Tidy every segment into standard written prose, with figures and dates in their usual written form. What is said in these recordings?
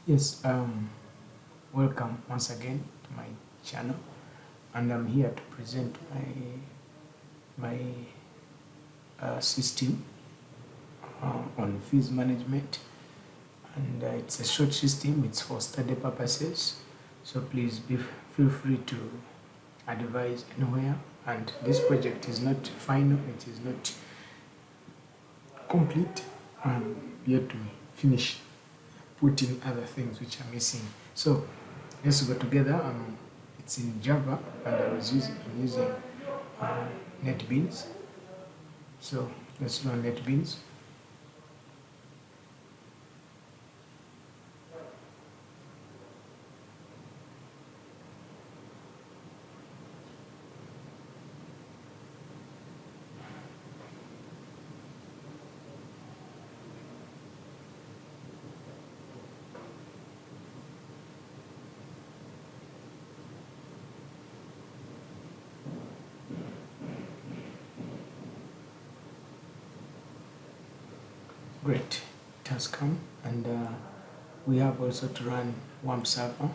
Yes, welcome once again to my channel, and I'm here to present my system on fees management, and it's a short system. It's for study purposes, so please feel free to advise anywhere. And this project is not final; it is not complete. I'm yet to finish putting other things which are missing. So let's go together. It's in Java, and I'm using NetBeans. So let's run NetBeans. Great, it has come, and we have also to run WAMP server.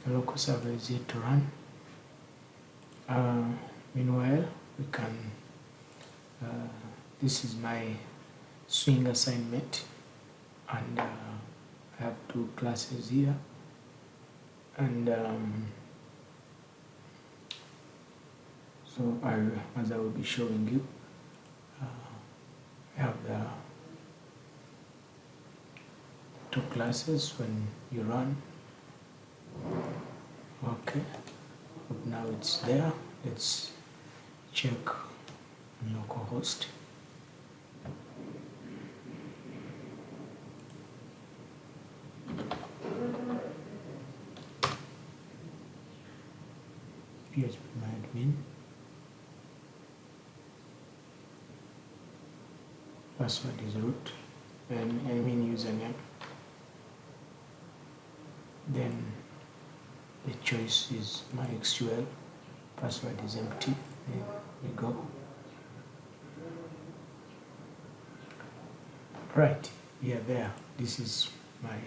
The local server is yet to run. Meanwhile, we can. This is my swing assignment, and I have two classes here, and so as I will be showing you, I have the two classes when you run. Okay, but now it's there. Let's check localhost. phpMyAdmin. Password is root, and admin username. Then the choice is MySQL. Password is empty. There we go. Right, yeah, there. This is my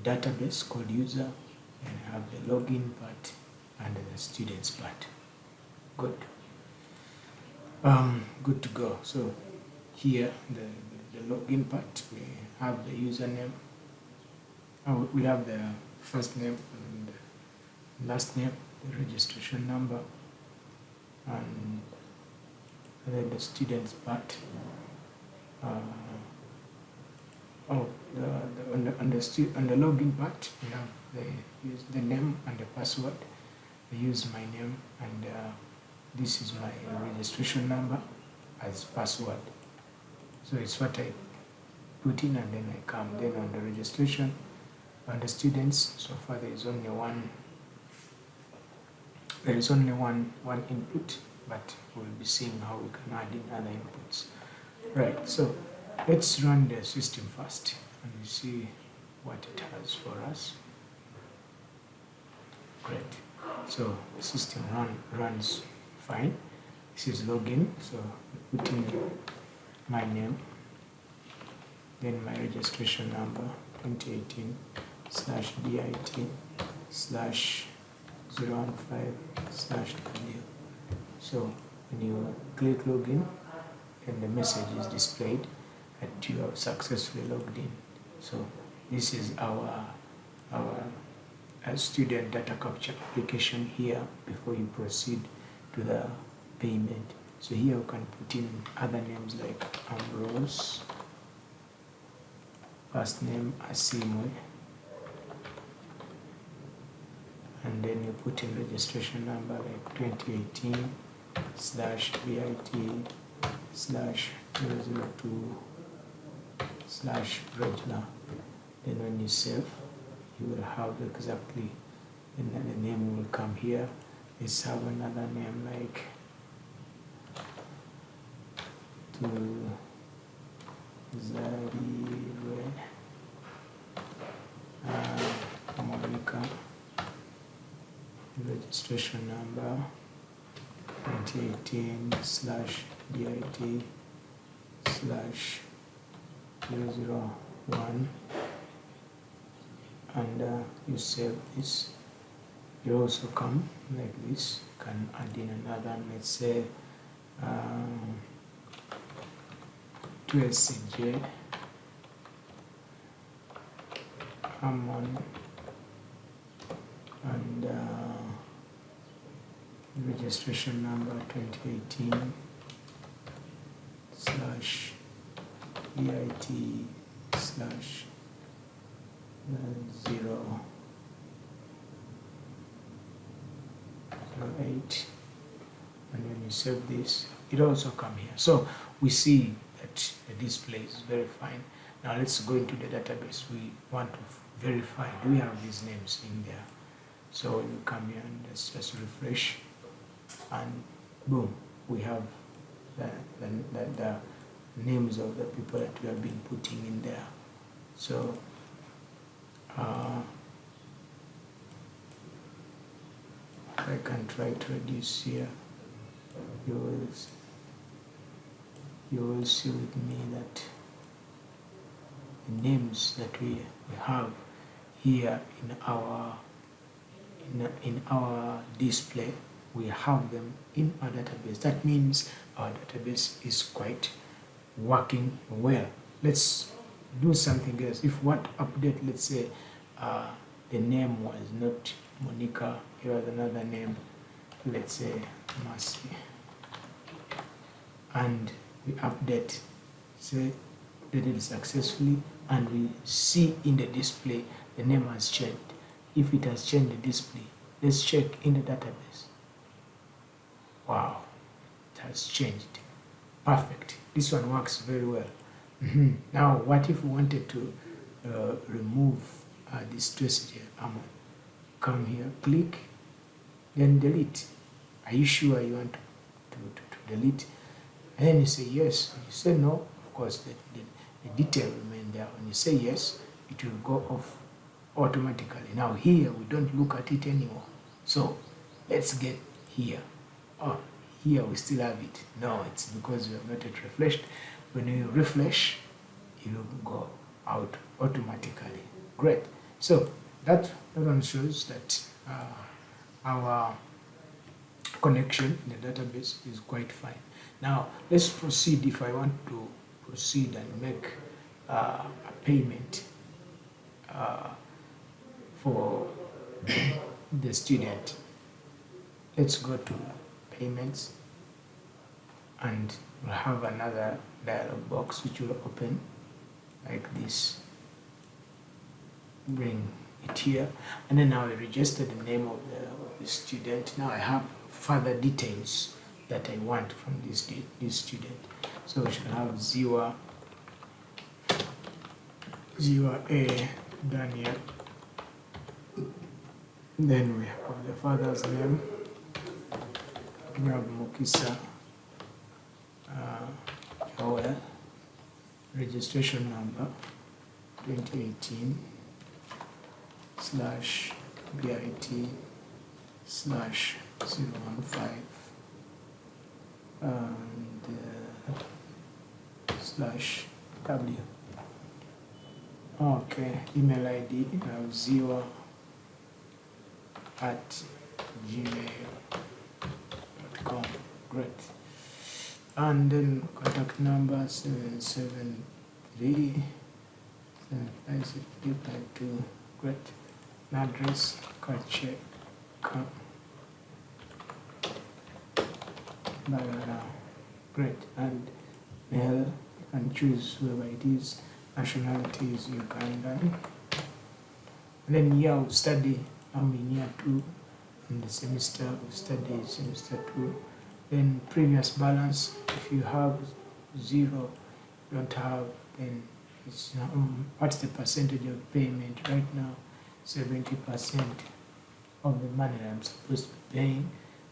database called user, and I have the login part and the students part. Good. Good to go. So here, the login part, we have the username. We have the first name and last name, the registration number, and then the students part. On the login part, we have use the name and the password. I use my name, and this is my registration number as password. So it's what I put in, and then I come. Then on the registration, on the students, so far there is only one. There is only one input, but we'll be seeing how we can add in other inputs. Right. So let's run the system first, and we see what it has for us. Great. So the system runs fine. This is login. So we put in my name, then my registration number 2018/DIT/015/W. So when you click login, and the message is displayed that you have successfully logged in. So this is our student data capture application here before you proceed to the payment. So here you can put in other names like Ambrose, first name Asimwe, and then you put in registration number like 2018/BIT/002/regular. Then when you save, you will have exactly, and then the name will come here. Let's have another name like Zariwe Monica, registration number 2018/DIT/001, and you save this. You also come like this. You can add in another, let's say 2SJ Amon, and registration number 2018/DIT/008, and when you save this, it also come here. So we see that the display is very fine. Now let's go into the database. We want to verify, do we have these names in there? So when you come here and let's just refresh, and boom, we have the names of the people that we have been putting in there. So I can try to reduce here. You will see with me that the names that we have here in our display, we have them in our database. That means our database is quite working well. Let's do something else. If what update, let's say the name was not Monica, here was another name, let's say Mercy, and we update, say updated successfully, and we see in the display the name has changed. If it has changed the display, let's check in the database. Wow, it has changed. Perfect. This one works very well. Now, what if we wanted to remove this trace here? Come here, click, then delete. Are you sure you want to delete? And then you say yes. When you say no, of course, the detail remain there. When you say yes, it will go off automatically. Now here, we don't look at it anymore. So let's get here. Oh, here we still have it. No, it's because we have not yet refreshed. When you refresh, it will go out automatically. Great. So that one shows that our connection in the database is quite fine. Now let's proceed. If I want to proceed and make a payment for the student, let's go to payments, and we'll have another dialog box which will open like this. Bring it here, and then now I register the name of the student. Now I have further details that I want from this student. So we should have Ziwa A. Daniel. Then we have the father's name. We have Mukisa Joel. Registration number 2018/BIT/015 and /W. Okay, email ID ziwa@gmail.com. Great. And then contact number 773-756-852. Great. Address Kache. Great. And mail, you can choose whoever it is. Nationality is Ugandan. And then year of study, I'm in year 2, and the semester of study is semester 2. Then previous balance, if you have 0, you don't have, then it's what's the percentage of payment right now? 70%. of the money that I'm supposed to be paying,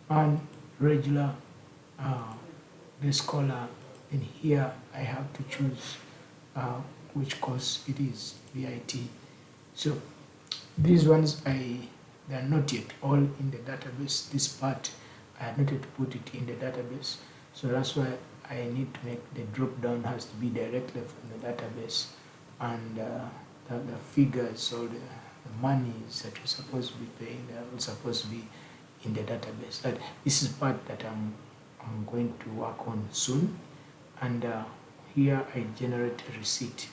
and regular, the scholar. In here I have to choose which course it is, VIT. So these ones they are not yet all in the database. This part I had not yet put it in the database, so that's why I need to make the drop down has to be directly from the database, and the figures or the monies that you're supposed to be paying, they are all supposed to be in the database. That this is part that I'm going to work on soon, and here I generate a receipt.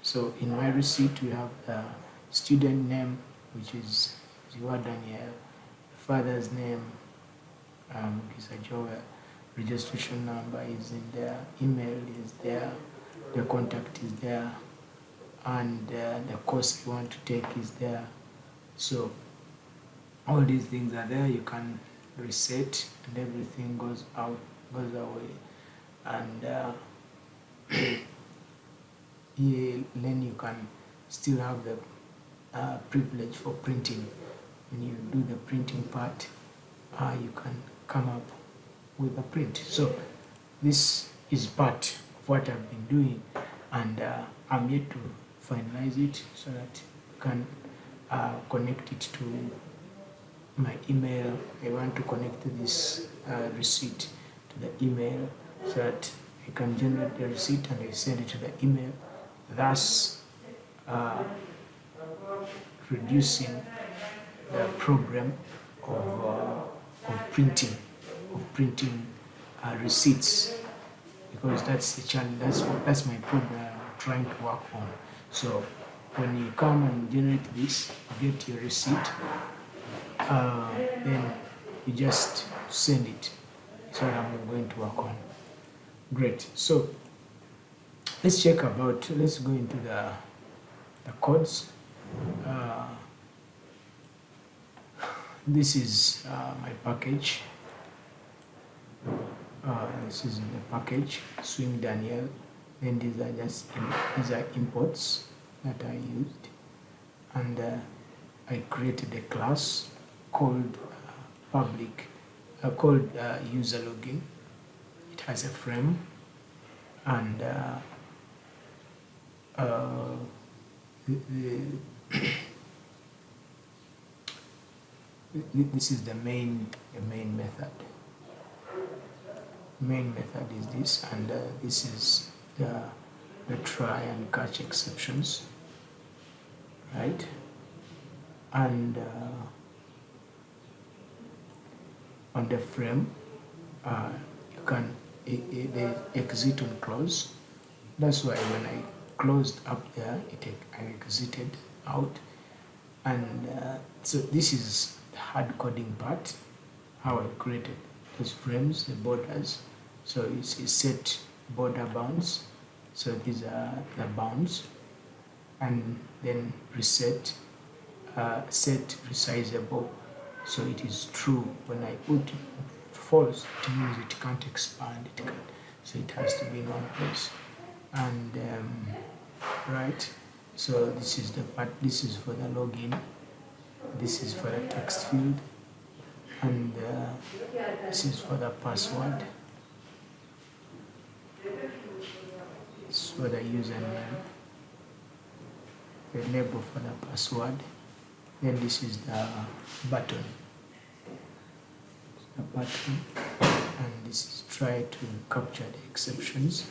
So in my receipt we have the student name, which is Ziwa Daniel, father's name, Gizajoa, registration number is in there, email is there, the contact is there, and the course you want to take is there. So all these things are there. You can reset and everything goes away, and then you can still have the privilege for printing. When you do the printing part, you can come up with a print. So this is part of what I've been doing, and I'm yet to finalize it so that you can connect it to my email. I want to connect this receipt to the email so that I can generate the receipt and I send it to the email, thus reducing the problem of printing receipts, because that's the challenge. That's my problem I'm trying to work on. So when you come and generate this, you get your receipt, then you just send it. That's what I'm going to work on. Great. So let's go into the codes. This is my package. This is the package, Swing Daniel. Then these are imports that I used, and I created a class called user login. It has a frame, and this is the main method. Main method is this, and this is the try and catch exceptions, right? And on the frame, you can the exit and close. That's why when I closed up there, I exited out, and so this is the hard coding part. How I created those frames, the borders. So it's set border bounds. So these are the bounds, and then reset, set resizable. So it is true. When I put false, it means it can't expand. So it has to be in one place. And right. So this is the part. This is for the login. This is for the text field, and this is for the password. This is for the username, the label for the password. Then this is the button. And this is try to capture the exceptions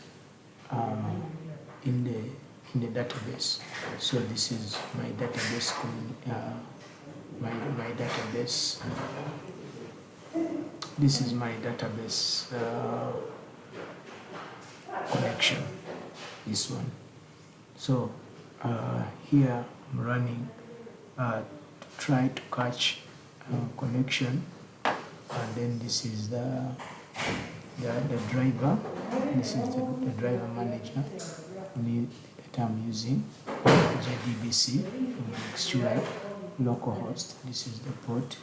in the database. So this is my database. My database. This is my database connection. This one. So here I'm running to try to catch connection, and then this is the driver. This is the driver manager that I'm using, JDBC from Xui localhost. This is the port.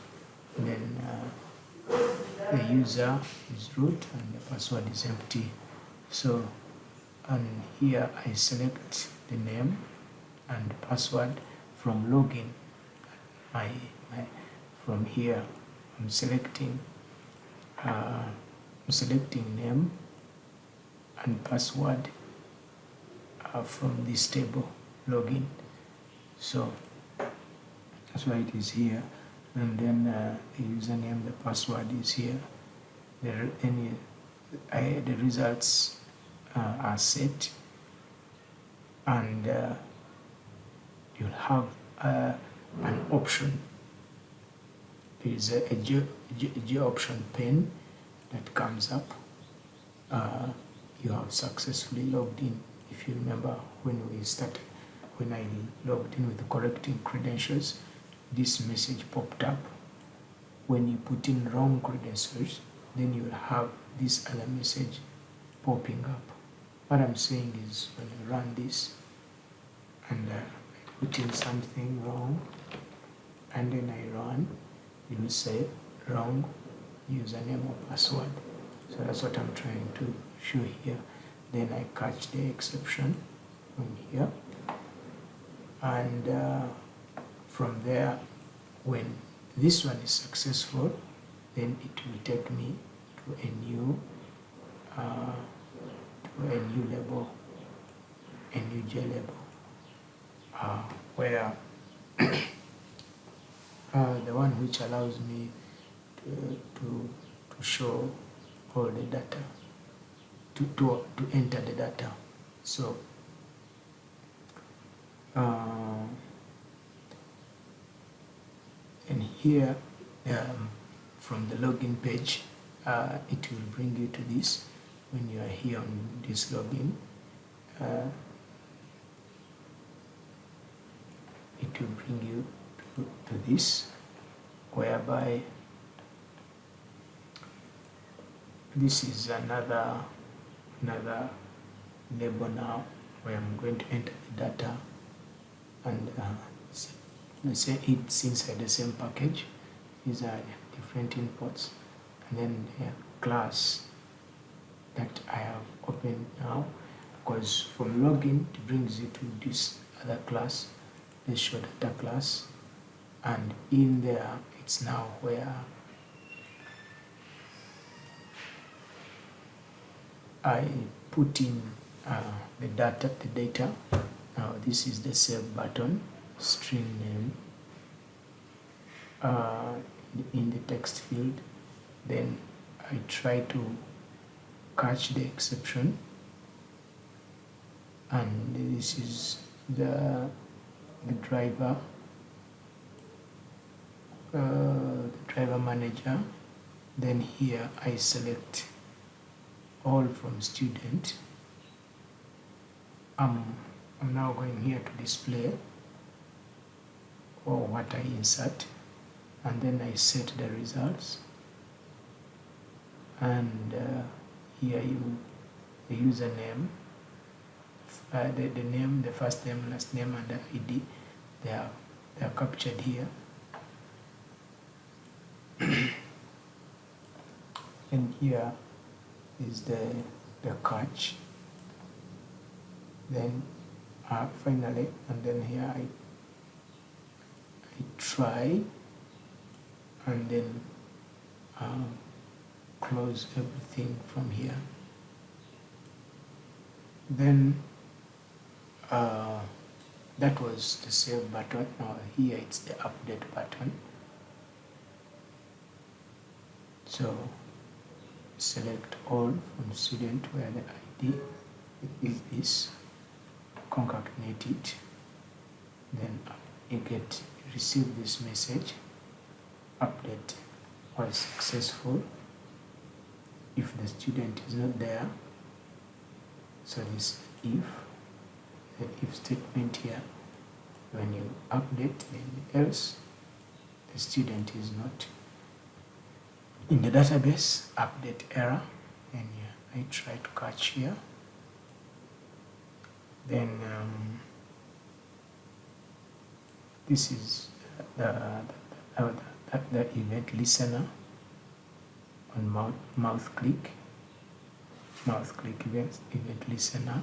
Then the user is root and the password is empty. So, and here I select the name and password from login. from here I'm selecting name and password from this table login. So that's why it is here, and then the username, the password is here. The results are set, and you'll have an option. There is a G option pane that comes up. You have successfully logged in. If you remember when I logged in with the correcting credentials, this message popped up. When you put in wrong credentials, then you will have this other message popping up. What I'm saying is, when you run this and I put in something wrong, and then I run, it will say wrong username or password. So that's what I'm trying to show here. Then I catch the exception from here, and from there, when this one is successful, then it will take me to a new label, a new JLabel, where the one which allows me to show all the data, to enter the data. So and here from the login page, it will bring you to this. When you are here on this login, it will bring you to this, whereby this is another label now, where I'm going to enter the data, and let's say it's inside the same package. These are different inputs, and then the class that I have opened now, because from login it brings you to this other class, the show data class, and in there it's now where I put in the data. Now this is the save button, string name in the text field. Then I try to catch the exception, and this is the driver manager. Then here I select all from student. I'm now going here to display or what I insert, and then I set the results, and here the username, the name, the first name, last name, and the ID, they are captured here. And here is the catch. Then finally, and then here I try, and then close everything from here. Then that was the save button. Now here it's the update button. So select all from student, where the ID is this, concatenate it, then you receive this message, update was successful if the student is not there. So this the if statement here, when you update, then else the student is not in the database, update error, and I try to catch here. Then this is the event listener on mouse click event listener.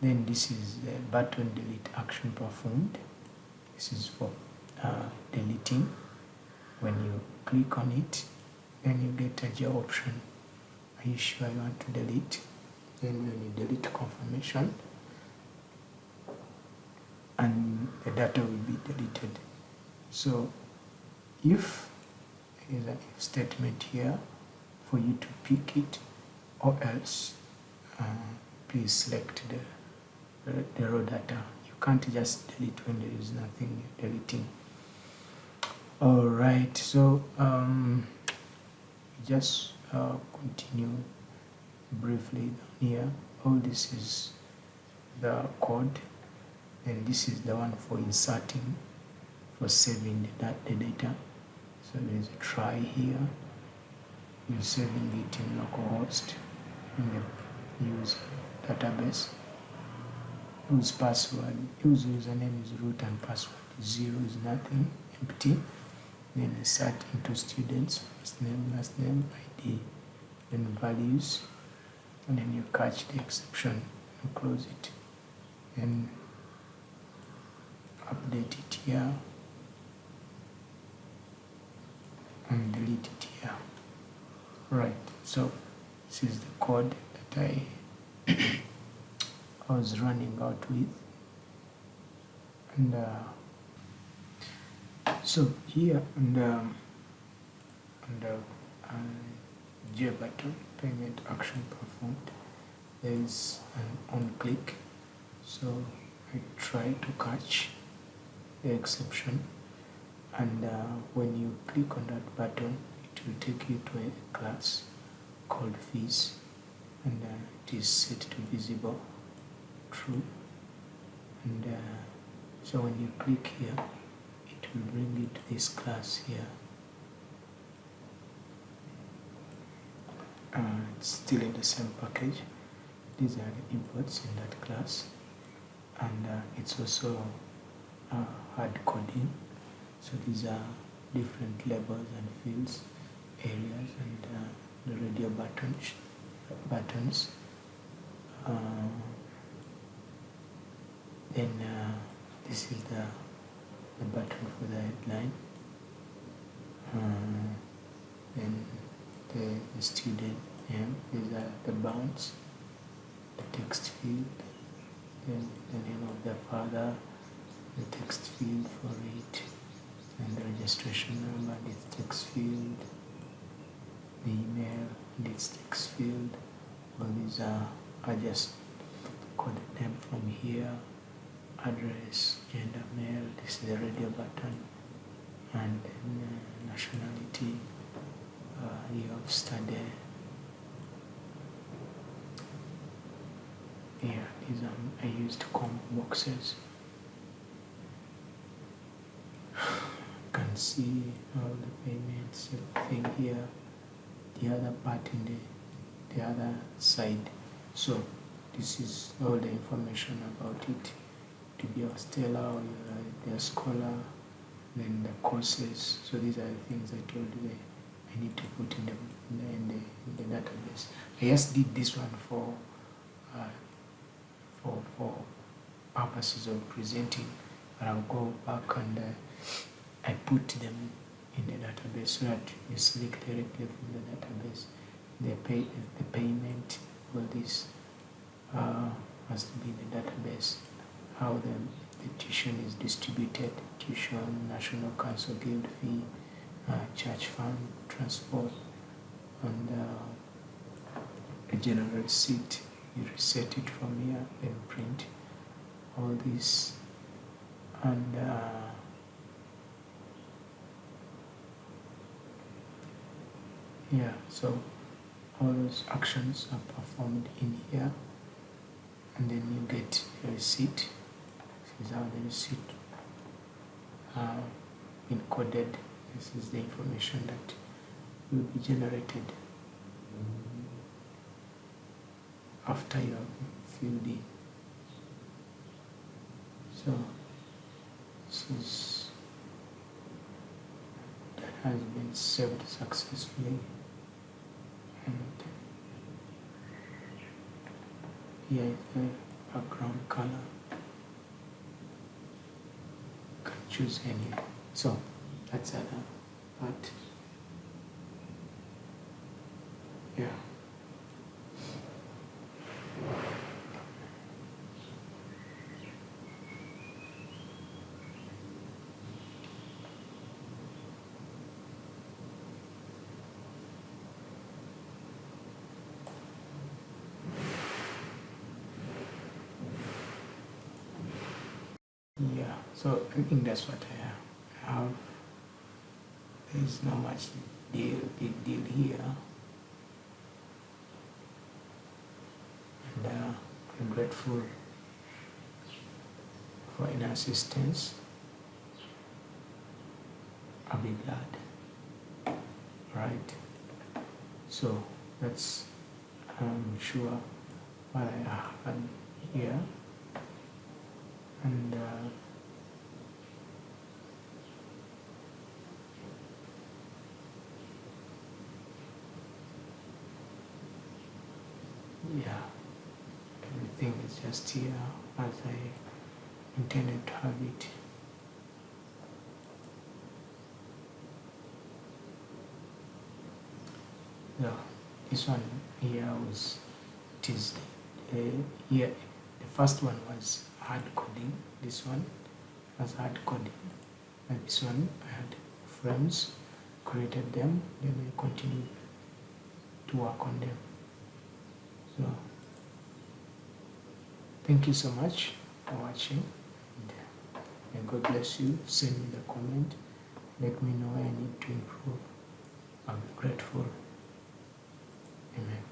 Then this is the button delete action performed. This is for deleting When you click on it, then you get a J option. Are you sure you want to delete? Then when you delete confirmation, and the data will be deleted. So if there is an if statement here for you to pick it, or else please select the raw data. You can't just delete when there is nothing you're deleting. All right, so just continue briefly down here. All this is the code, and this is the one for inserting, for saving the data. So there's a try here. You're saving it in localhost in the use database. Use password, use username is root and password 0 is nothing, empty. Then insert into students, first name, last name, ID, then values, and then you catch the exception and close it. And update it here and delete it here. Right, so this is the code that I was running out with. And so here on the J button, payment action performed, there is an on click. So I try to catch the exception, and when you click on that button, it will take you to a class called fees, and it is set to visible true. And so when you click here, it will bring you to this class here. It's still in the same package. These are the imports in that class, and it's also hard coding. So these are different labels and fields, areas, and the radio buttons. Then this is the button for the headline. Then the student name, these are the bounds, the text field, then the name of the father, the text field for it, and the registration number, and its text field, the email, and its text field. All these are just coded them from here. Address, gender, male, this is the radio button, and then nationality, year of study. Yeah, these are, I used combo boxes. You can see all the payments, everything here, the other part in the other side. So this is all the information about it. To be a stellar, or you're a scholar, then the courses. So these are the things I told you I need to put in the database. I just did this one for purposes of presenting, but I'll go back and I put them in the database so that you select directly from the database. The payment, all this has to be in the database. How the tuition is distributed, tuition, national council guild fee, church fund, transport, and a general receipt. You reset it from here, then print all this, and yeah, so all those actions are performed in here, and then you get a receipt. This is how the receipt encoded. This is the information that will be generated after you have filled in. So this is that has been saved successfully, and here is the background color. You can choose any. So that's the part. Yeah. Yeah, so I think that's what I have. There's not much big deal here. And I'm grateful for any assistance. I'll be glad. Right? So that's, I'm sure, what I have here. And yeah, everything is just here as I intended to have it. So this one here was, it is here, the first one was hard coding. This one was hard coding. And this one I had frames, created them, then I continued to work on them. So thank you so much for watching. And God bless you. Send me the comment. Let me know where I need to improve. I'll be grateful. Amen.